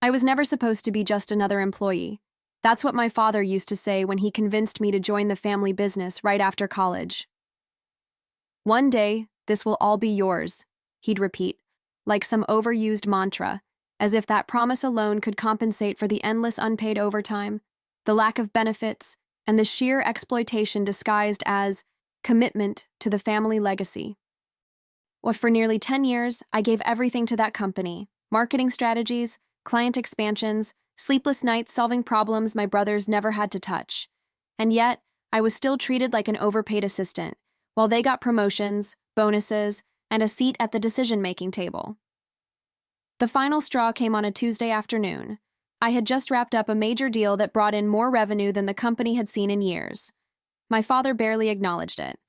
I was never supposed to be just another employee. That's what my father used to say when he convinced me to join the family business right after college. One day, this will all be yours, he'd repeat, like some overused mantra, as if that promise alone could compensate for the endless unpaid overtime, the lack of benefits, and the sheer exploitation disguised as commitment to the family legacy. Well, for nearly 10 years, I gave everything to that company: marketing strategies, client expansions, sleepless nights solving problems my brothers never had to touch. And yet, I was still treated like an overpaid assistant, while they got promotions, bonuses, and a seat at the decision-making table. The final straw came on a Tuesday afternoon. I had just wrapped up a major deal that brought in more revenue than the company had seen in years. My father barely acknowledged it.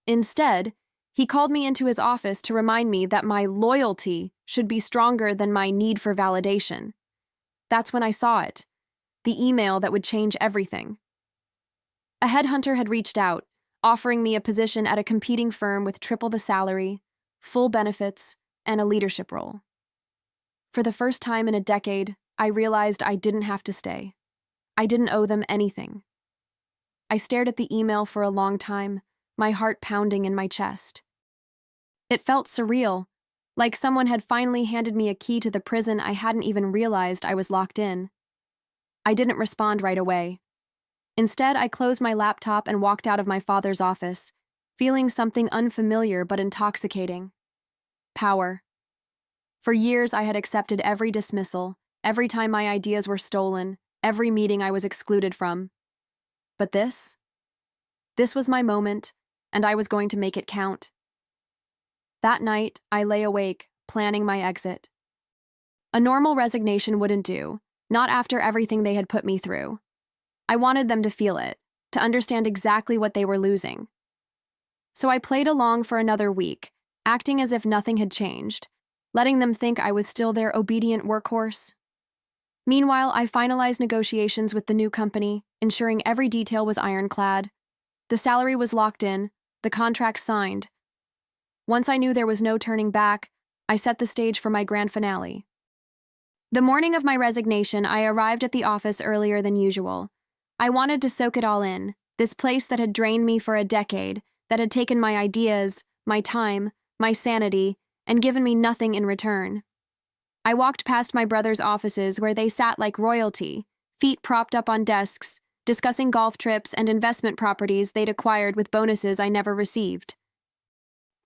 Instead, he called me into his office to remind me that my loyalty should be stronger than my need for validation. That's when I saw it, the email that would change everything. A headhunter had reached out, offering me a position at a competing firm with triple the salary, full benefits, and a leadership role. For the first time in a decade, I realized I didn't have to stay. I didn't owe them anything. I stared at the email for a long time, my heart pounding in my chest. It felt surreal, like someone had finally handed me a key to the prison I hadn't even realized I was locked in. I didn't respond right away. Instead, I closed my laptop and walked out of my father's office, feeling something unfamiliar but intoxicating. Power. For years, I had accepted every dismissal, every time my ideas were stolen, every meeting I was excluded from. But this was my moment, and I was going to make it count. That night, I lay awake, planning my exit. A normal resignation wouldn't do, not after everything they had put me through. I wanted them to feel it, to understand exactly what they were losing. So I played along for another week, acting as if nothing had changed, letting them think I was still their obedient workhorse. Meanwhile, I finalized negotiations with the new company, ensuring every detail was ironclad. The salary was locked in, the contract signed. Once I knew there was no turning back, I set the stage for my grand finale. The morning of my resignation, I arrived at the office earlier than usual. I wanted to soak it all in, this place that had drained me for a decade, that had taken my ideas, my time, my sanity, and given me nothing in return. I walked past my brother's offices where they sat like royalty, feet propped up on desks, discussing golf trips and investment properties they'd acquired with bonuses I never received.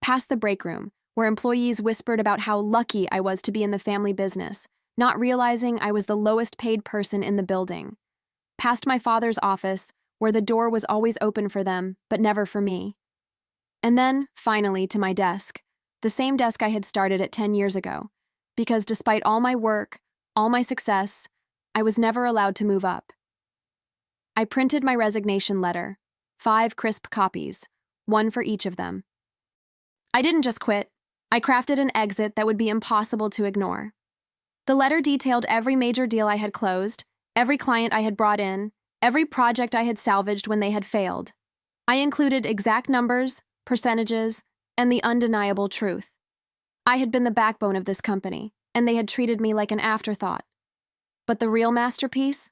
Past the break room, where employees whispered about how lucky I was to be in the family business, not realizing I was the lowest paid person in the building. Past my father's office, where the door was always open for them, but never for me. And then, finally, to my desk, the same desk I had started at 10 years ago, because despite all my work, all my success, I was never allowed to move up. I printed my resignation letter, 5 crisp copies, one for each of them. I didn't just quit. I crafted an exit that would be impossible to ignore. The letter detailed every major deal I had closed, every client I had brought in, every project I had salvaged when they had failed. I included exact numbers, percentages, and the undeniable truth. I had been the backbone of this company, and they had treated me like an afterthought. But the real masterpiece?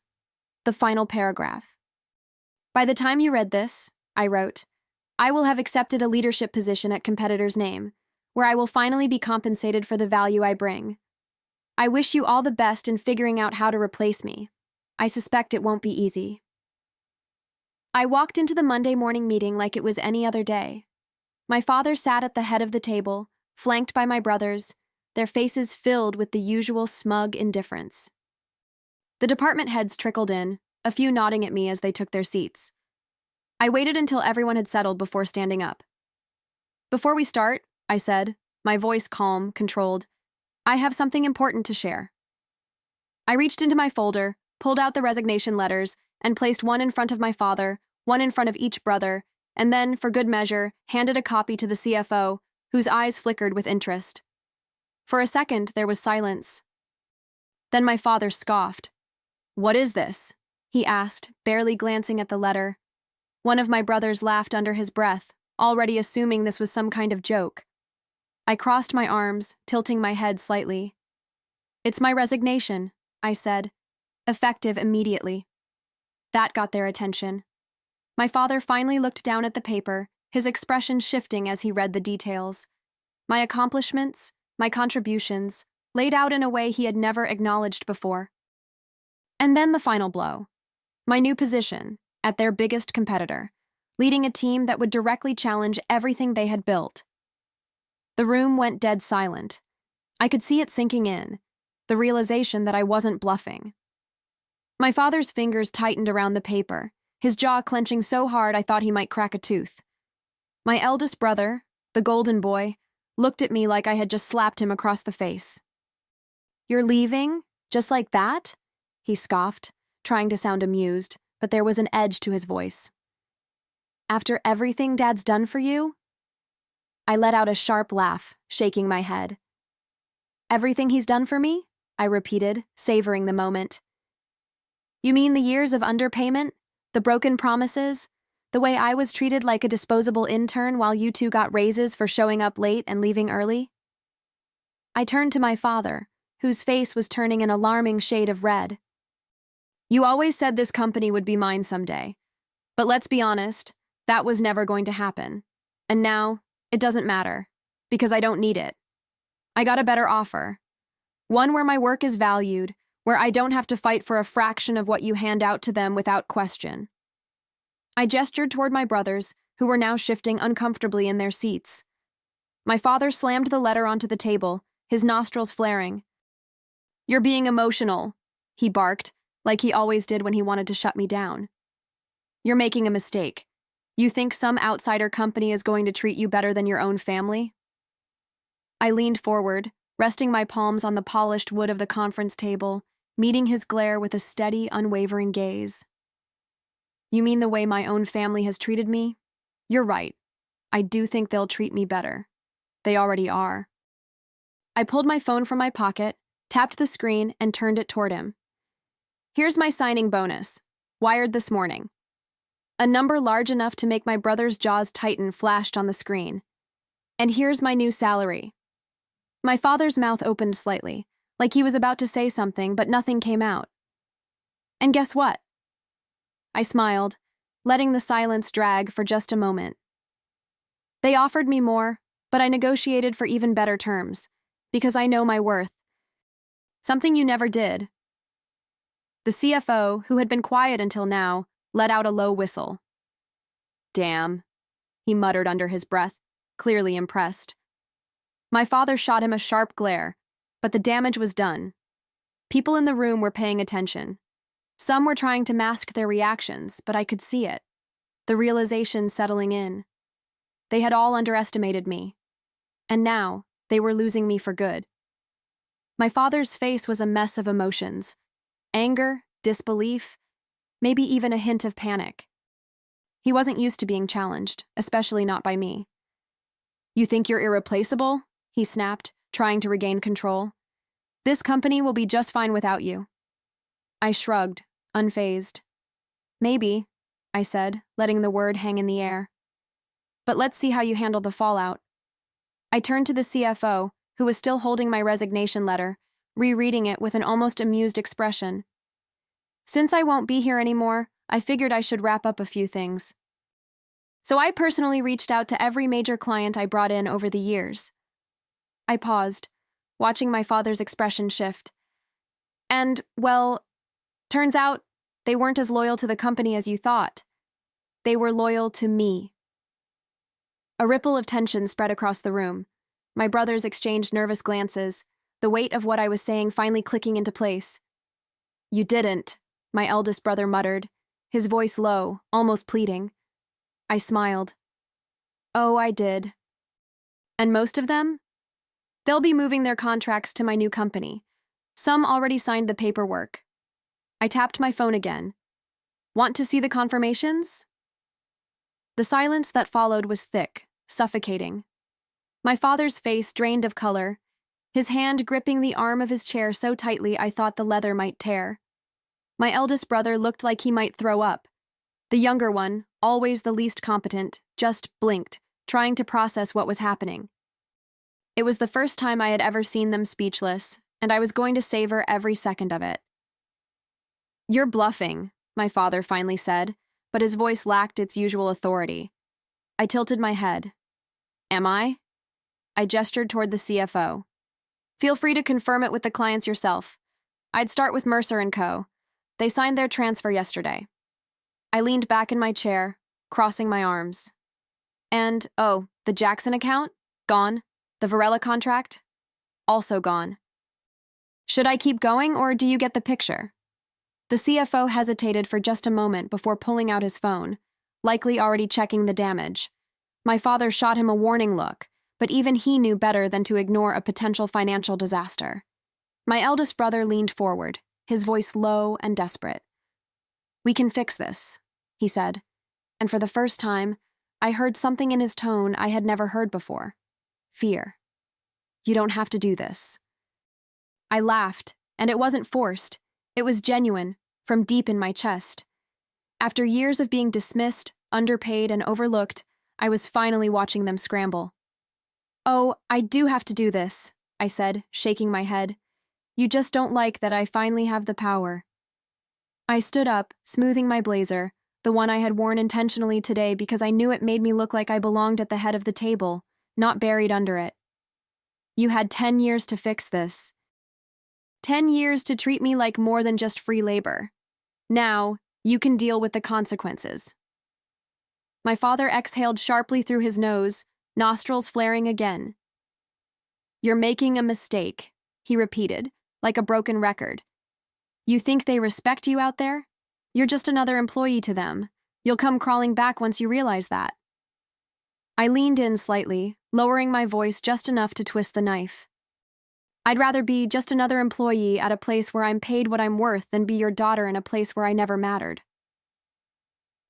The final paragraph. By the time you read this, I wrote, I will have accepted a leadership position at competitor's name, where I will finally be compensated for the value I bring. I wish you all the best in figuring out how to replace me. I suspect it won't be easy. I walked into the Monday morning meeting like it was any other day. My father sat at the head of the table, flanked by my brothers, their faces filled with the usual smug indifference. The department heads trickled in, a few nodding at me as they took their seats. I waited until everyone had settled before standing up. Before we start, I said, my voice calm, controlled, I have something important to share. I reached into my folder, pulled out the resignation letters, and placed one in front of my father, one in front of each brother, and then, for good measure, handed a copy to the CFO, whose eyes flickered with interest. For a second, there was silence. Then my father scoffed. What is this? He asked, barely glancing at the letter. One of my brothers laughed under his breath, already assuming this was some kind of joke. I crossed my arms, tilting my head slightly. It's my resignation, I said, effective immediately. That got their attention. My father finally looked down at the paper, his expression shifting as he read the details. My accomplishments, my contributions, laid out in a way he had never acknowledged before. And then the final blow. My new position, at their biggest competitor, leading a team that would directly challenge everything they had built. The room went dead silent. I could see it sinking in, the realization that I wasn't bluffing. My father's fingers tightened around the paper, his jaw clenching so hard I thought he might crack a tooth. My eldest brother, the golden boy, looked at me like I had just slapped him across the face. "You're leaving? Just like that?" he scoffed, trying to sound amused, but there was an edge to his voice. "After everything Dad's done for you?" I let out a sharp laugh, shaking my head. "Everything he's done for me?" I repeated, savoring the moment. "You mean the years of underpayment, the broken promises, the way I was treated like a disposable intern while you two got raises for showing up late and leaving early?" I turned to my father, whose face was turning an alarming shade of red. "You always said this company would be mine someday. But let's be honest, that was never going to happen. And now, it doesn't matter, because I don't need it. I got a better offer. One where my work is valued, where I don't have to fight for a fraction of what you hand out to them without question." I gestured toward my brothers, who were now shifting uncomfortably in their seats. My father slammed the letter onto the table, his nostrils flaring. "You're being emotional," he barked, like he always did when he wanted to shut me down. "You're making a mistake. You think some outsider company is going to treat you better than your own family?" I leaned forward, resting my palms on the polished wood of the conference table, meeting his glare with a steady, unwavering gaze. "You mean the way my own family has treated me? You're right. I do think they'll treat me better. They already are." I pulled my phone from my pocket, tapped the screen, and turned it toward him. "Here's my signing bonus. Wired this morning." A number large enough to make my brother's jaws tighten flashed on the screen. "And here's my new salary." My father's mouth opened slightly, like he was about to say something, but nothing came out. "And guess what?" I smiled, letting the silence drag for just a moment. "They offered me more, but I negotiated for even better terms, because I know my worth. Something you never did." The CFO, who had been quiet until now, let out a low whistle. "Damn," he muttered under his breath, clearly impressed. My father shot him a sharp glare, but the damage was done. People in the room were paying attention. Some were trying to mask their reactions, but I could see it, the realization settling in. They had all underestimated me, and now they were losing me for good. My father's face was a mess of emotions: anger, disbelief, maybe even a hint of panic. He wasn't used to being challenged, especially not by me. "You think you're irreplaceable?" he snapped, trying to regain control. "This company will be just fine without you." I shrugged, unfazed. "Maybe," I said, letting the word hang in the air. "But let's see how you handle the fallout." I turned to the CFO, who was still holding my resignation letter, rereading it with an almost amused expression. "Since I won't be here anymore, I figured I should wrap up a few things. So I personally reached out to every major client I brought in over the years." I paused, watching my father's expression shift. "And, well, turns out they weren't as loyal to the company as you thought. They were loyal to me." A ripple of tension spread across the room. My brothers exchanged nervous glances, the weight of what I was saying finally clicking into place. "You didn't," my eldest brother muttered, his voice low, almost pleading. I smiled. "Oh, I did. And most of them? They'll be moving their contracts to my new company. Some already signed the paperwork." I tapped my phone again. "Want to see the confirmations?" The silence that followed was thick, suffocating. My father's face drained of color, his hand gripping the arm of his chair so tightly I thought the leather might tear. My eldest brother looked like he might throw up. The younger one, always the least competent, just blinked, trying to process what was happening. It was the first time I had ever seen them speechless, and I was going to savor every second of it. "You're bluffing," my father finally said, but his voice lacked its usual authority. I tilted my head. "Am I?" I gestured toward the CFO. "Feel free to confirm it with the clients yourself. I'd start with Mercer & Co. They signed their transfer yesterday." I leaned back in my chair, crossing my arms. "And, oh, the Jackson account? Gone. The Varela contract? Also gone. Should I keep going, or do you get the picture?" The CFO hesitated for just a moment before pulling out his phone, likely already checking the damage. My father shot him a warning look, but even he knew better than to ignore a potential financial disaster. My eldest brother leaned forward, his voice low and desperate. "We can fix this," he said, and for the first time, I heard something in his tone I had never heard before. Fear. "You don't have to do this." I laughed, and it wasn't forced. It was genuine, from deep in my chest. After years of being dismissed, underpaid, and overlooked, I was finally watching them scramble. "Oh, I do have to do this," I said, shaking my head. "You just don't like that I finally have the power." I stood up, smoothing my blazer, the one I had worn intentionally today because I knew it made me look like I belonged at the head of the table, not buried under it. "You had 10 years to fix this. 10 years to treat me like more than just free labor. Now, you can deal with the consequences." My father exhaled sharply through his nose, nostrils flaring again. "You're making a mistake," he repeated, like a broken record. "You think they respect you out there? You're just another employee to them. You'll come crawling back once you realize that." I leaned in slightly, lowering my voice just enough to twist the knife. "I'd rather be just another employee at a place where I'm paid what I'm worth than be your daughter in a place where I never mattered."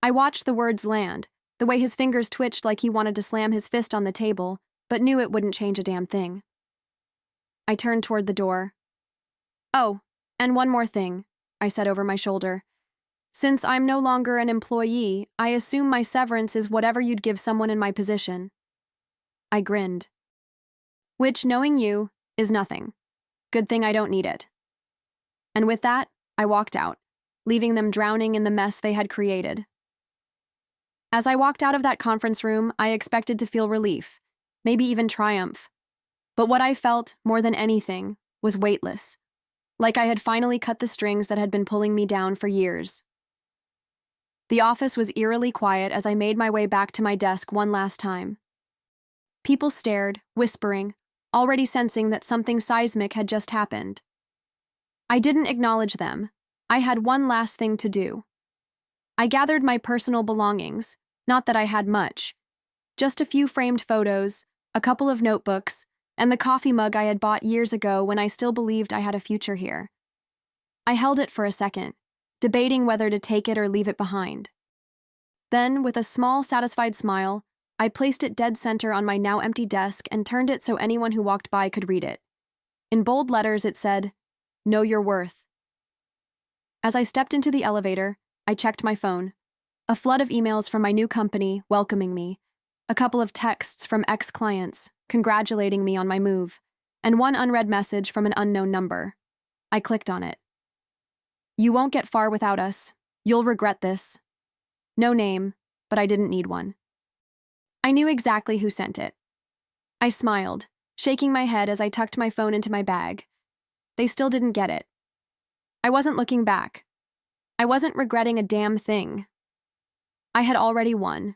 I watched the words land, the way his fingers twitched like he wanted to slam his fist on the table, but knew it wouldn't change a damn thing. I turned toward the door. "Oh, and one more thing," I said over my shoulder. "Since I'm no longer an employee, I assume my severance is whatever you'd give someone in my position." I grinned. "Which, knowing you, is nothing. Good thing I don't need it." And with that, I walked out, leaving them drowning in the mess they had created. As I walked out of that conference room, I expected to feel relief, maybe even triumph. But what I felt, more than anything, was weightless, like I had finally cut the strings that had been pulling me down for years. The office was eerily quiet as I made my way back to my desk one last time. People stared, whispering, already sensing that something seismic had just happened. I didn't acknowledge them. I had one last thing to do. I gathered my personal belongings, not that I had much. Just a few framed photos, a couple of notebooks, and the coffee mug I had bought years ago when I still believed I had a future here. I held it for a second, debating whether to take it or leave it behind. Then, with a small, satisfied smile, I placed it dead center on my now empty desk and turned it so anyone who walked by could read it. In bold letters, it said, "Know your worth." As I stepped into the elevator, I checked my phone. A flood of emails from my new company welcoming me, a couple of texts from ex-clients congratulating me on my move, and one unread message from an unknown number. I clicked on it. "You won't get far without us. You'll regret this." No name, but I didn't need one. I knew exactly who sent it. I smiled, shaking my head as I tucked my phone into my bag. They still didn't get it. I wasn't looking back. I wasn't regretting a damn thing. I had already won.